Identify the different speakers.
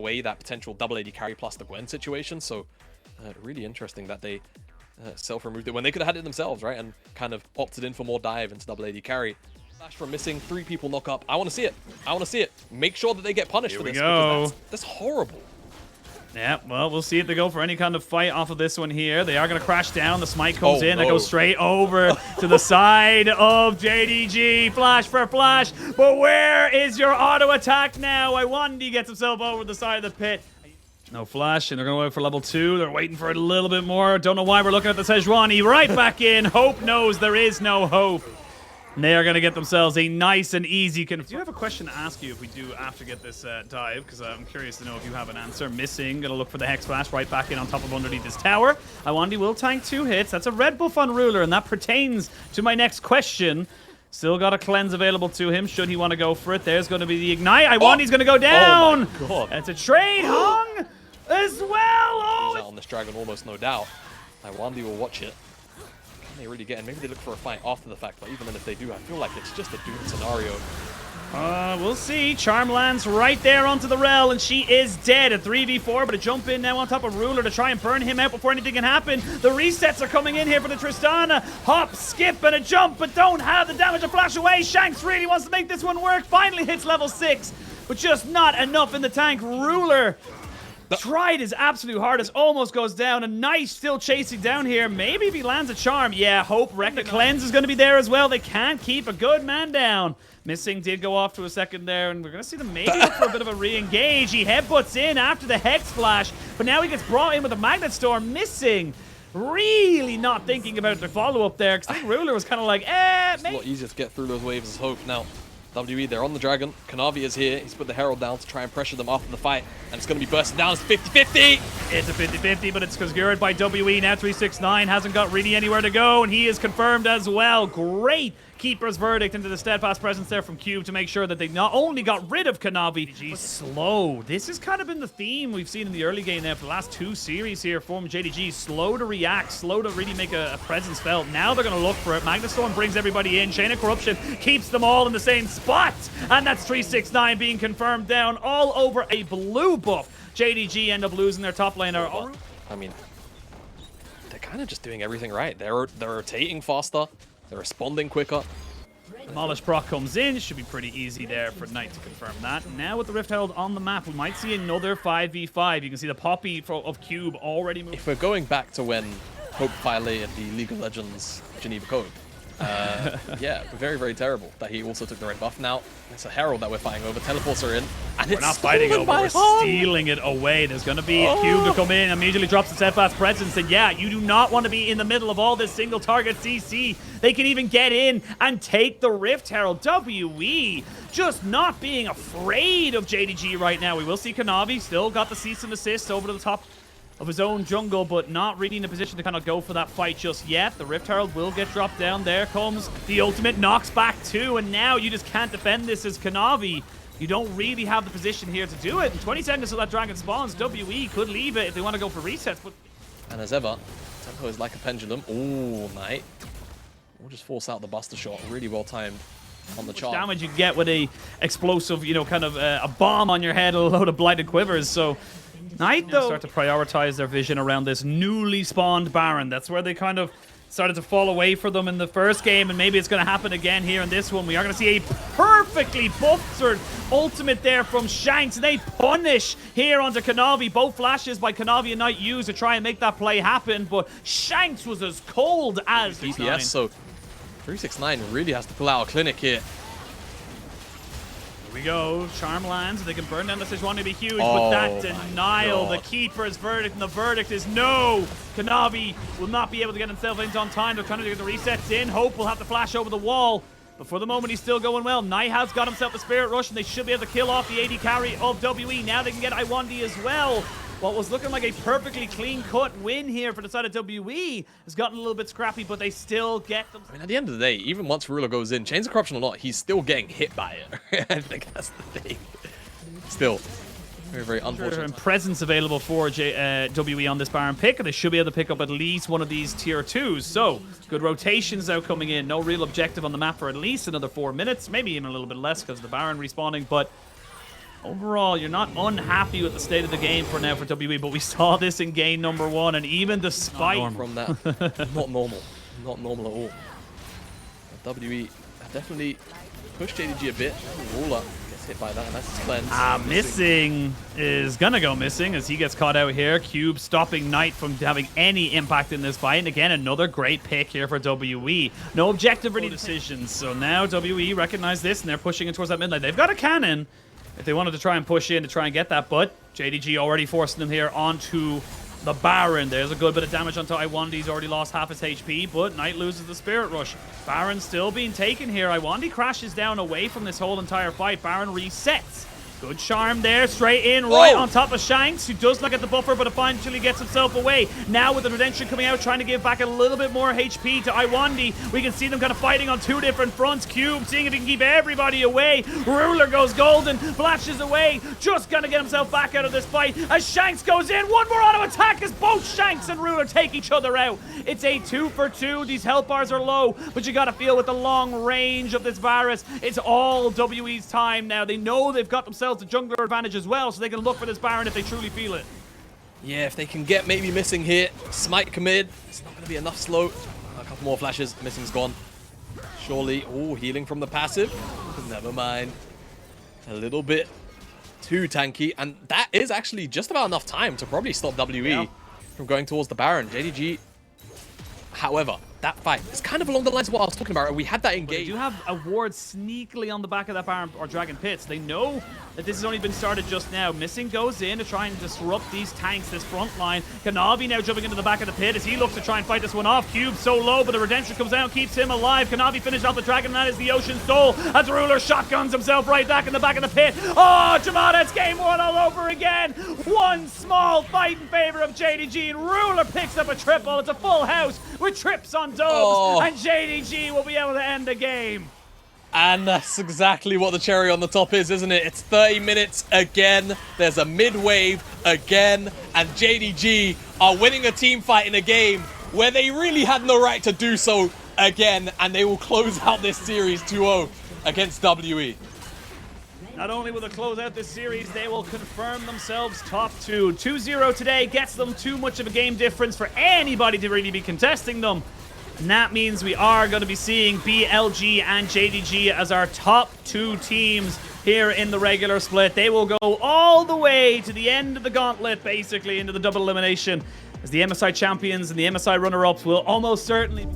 Speaker 1: away that potential double AD carry plus the Gwen situation. So really interesting that they self-removed it when they could have had it themselves, right? And kind of opted in for more dive into double AD carry. Flash from missing 3 people knock up. I want to see it. I want to see it. Make sure that they get punished for this. Because that's horrible.
Speaker 2: Yeah, well, we'll see if they go for any kind of fight off of this one here. They are going to crash down. The smite comes in. They go straight over to the side of JDG. Flash for flash. But where is your auto attack now? Iwandi gets himself over the side of the pit. No flash, and they're going to wait for level 2. They're waiting for it a little bit more. Don't know why we're looking at the Sejuani. Right back in. Hope knows there is no hope. And they are going to get themselves a nice and easy confirm. Do you have a question to ask you if we do after get this dive? Because I'm curious to know if you have an answer. Missing, going to look for the Hex Flash right back in on top of underneath this tower. Iwandi will tank 2 hits. That's a red buff on Ruler, and that pertains to my next question. Still got a cleanse available to him should he want to go for it. There's going to be the ignite. Iwandi's going to go down.
Speaker 1: Oh my God.
Speaker 2: It's a trade hung as well.
Speaker 1: He's out on this dragon almost, no doubt. Iwandi will watch it. They really get in. Maybe they look for a fight after the fact, but even then if they do, I feel like it's just a doomed scenario.
Speaker 2: We'll see. Charm lands right there onto the Rel, and she is dead. A 3v4, but a jump in now on top of Ruler to try and burn him out before anything can happen. The resets are coming in here for the Tristana. Hop, skip, and a jump, but don't have the damage to flash away. Shanks really wants to make this one work. Finally hits level 6, but just not enough in the tank. Ruler tried his absolute hardest, almost goes down. A Knight still chasing down here. Maybe if he lands a charm. Yeah, Hope wreck. The cleanse is going to be there as well. They can't keep a good man down. Missing did go off to a second there, and we're going to see them maybe look for a bit of a re-engage. He headbutts in after the Hex Flash, but now he gets brought in with a Magnet Storm. Missing. Really not thinking about the follow-up there, because I think Ruler was kind of like,
Speaker 1: It's a lot easier to get through those waves as Hope now. WE, they're on the dragon. Kanavi is here. He's put the Herald down to try and pressure them after the fight. And it's going to be bursting down. It's 50-50.
Speaker 2: It's a 50-50, but it's secured by WE. Now 369 hasn't got really anywhere to go, and he is confirmed as well. Great Keeper's Verdict into the steadfast presence there from Cube to make sure that they not only got rid of Kanavi, but slow. This has kind of been the theme we've seen in the early game now for the last 2 series here from JDG. Slow to react, slow to really make a presence felt. Now they're going to look for it. Magnet Storm brings everybody in. Chain of Corruption keeps them all in the same spot. And that's 369 being confirmed down all over a blue buff. JDG end up losing their top laner.
Speaker 1: I mean, they're kind of just doing everything right. They're rotating faster. They're responding quicker.
Speaker 2: Demolish proc comes in. Should be pretty easy there for Knight to confirm that. Now with the Rift Herald on the map, we might see another 5v5. You can see the Poppy of Cube already moving.
Speaker 1: If we're going back to when Hope violated the League of Legends Geneva Code, yeah, very, very terrible that he also took the red buff. Now, it's a Herald that we're fighting over. Teleports are in. And
Speaker 2: we're not fighting over, we're stealing it away. There's going to be a Cube to come in, immediately drops the steadfast presence. And yeah, you do not want to be in the middle of all this single target CC. They can even get in and take the Rift Herald. WE just not being afraid of JDG right now. We will see Kanavi still got the cease and desist over to the top of his own jungle, but not really in a position to kind of go for that fight just yet. The Rift Herald will get dropped down. There comes the ultimate, knocks back too, and now you just can't defend this as Kanavi. You don't really have the position here to do it. In 20 seconds till that dragon spawns, WE could leave it if they want to go for resets. But
Speaker 1: and as ever, tempo is like a pendulum. Ooh, Knight. We'll just force out the Buster Shot. Really well timed on the charge.
Speaker 2: Damage you get with a explosive, you know, kind of a bomb on your head, a load of blighted quivers. So Knight, though, start to prioritize their vision around this newly spawned Baron. That's where they kind of started to fall away for them in the first game, and maybe it's going to happen again here in this one. We are going to see a perfectly buffed ultimate there from Shanks, and they punish here onto Kanavi. Both flashes by Kanavi and Knight used to try and make that play happen, but Shanks was as cold as
Speaker 1: DPS, so 369 really has to pull out a clinic here.
Speaker 2: Here we go. Charm lands. They can burn down the Sejuani to be huge, but that denial, the Keeper's Verdict, and the verdict is no. Kanavi will not be able to get himself into on time. They're trying to get the resets in. Hope will have to flash over the wall, but for the moment, he's still going well. Knight has got himself a Spirit Rush, and they should be able to kill off the AD carry of WE. Now they can get Iwandi as well. What was looking like a perfectly clean-cut win here for the side of WE has gotten a little bit scrappy, but they still get them.
Speaker 1: I mean, at the end of the day, even once Ruler goes in, Chains of Corruption or not, he's still getting hit by it. I think that's the thing. Still, very, very unfortunate.
Speaker 2: And presence available for WE on this Baron pick, and they should be able to pick up at least one of these tier 2s. So, good rotations now coming in. No real objective on the map for at least another 4 minutes, maybe even a little bit less because of the Baron respawning, but Overall, you're not unhappy with the state of the game for now for WE, but we saw this in game number 1, and even despite
Speaker 1: from that, not normal at all. WE definitely pushed JDG a bit. Ruler gets hit by that, and that's his cleanse.
Speaker 2: Missing is gonna go missing as he gets caught out here. Cube stopping Knight from having any impact in this fight, and again, another great pick here for WE. No objective ready decisions, so now WE recognize this, and they're pushing in towards that mid lane. They've got a cannon if they wanted to try and push in to try and get that, but JDG already forcing them here onto the Baron. There's a good bit of damage onto Iwandi. He's already lost half his HP, but Knight loses the Spirit Rush. Baron still being taken here. Iwandi crashes down away from this whole entire fight. Baron resets. Good charm there, straight in, right on top of Shanks, who does not get the buffer, but eventually gets himself away. Now with the Redemption coming out, trying to give back a little bit more HP to Iwandi. We can see them kind of fighting on 2 different fronts. Cube seeing if he can keep everybody away. Ruler goes golden, flashes away, just gonna get himself back out of this fight as Shanks goes in. One more auto attack as both Shanks and Ruler take each other out. It's a 2 for 2. These health bars are low, but you gotta feel with the long range of this Varus, it's all WE's time now. They know they've got themselves the jungler advantage as well, so they can look for this Baron if they truly feel it.
Speaker 1: Yeah, if they can get maybe Missing here, smite commit, it's not going to be enough slow. A couple more flashes, Missing's gone. Surely, oh, healing from the passive. Never mind. A little bit too tanky, and that is actually just about enough time to probably stop WE from going towards the Baron. JDG, however, that fight is kind of along the lines of what I was talking about. We had that engage.
Speaker 2: They do have a ward sneakily on the back of that Baron or Dragon Pits. They know that this has only been started just now. Missing goes in to try and disrupt these tanks, this front line. Kanavi now jumping into the back of the pit as he looks to try and fight this one off. Cube so low, but the Redemption comes out and keeps him alive. Kanavi finished off the Dragon, and that is the Ocean Soul as Ruler shotguns himself right back in the back of the pit. Oh, Jamada, it's game 1 all over again. One small fight in favor of JDG, and Ruler picks up a triple. It's a full house with trips on dubs, and JDG will be able to end the game.
Speaker 1: And that's exactly what the cherry on the top is, isn't it? It's 30 minutes again. There's a mid-wave again, and JDG are winning a team fight in a game where they really had no right to do so again, and they will close out this series 2-0 against WE.
Speaker 2: Not only will they close out this series, they will confirm themselves top 2. 2-0 today gets them too much of a game difference for anybody to really be contesting them. And that means we are going to be seeing BLG and JDG as our top 2 teams here in the regular split. They will go all the way to the end of the gauntlet, basically, into the double elimination, as the MSI champions and the MSI runner-ups will almost certainly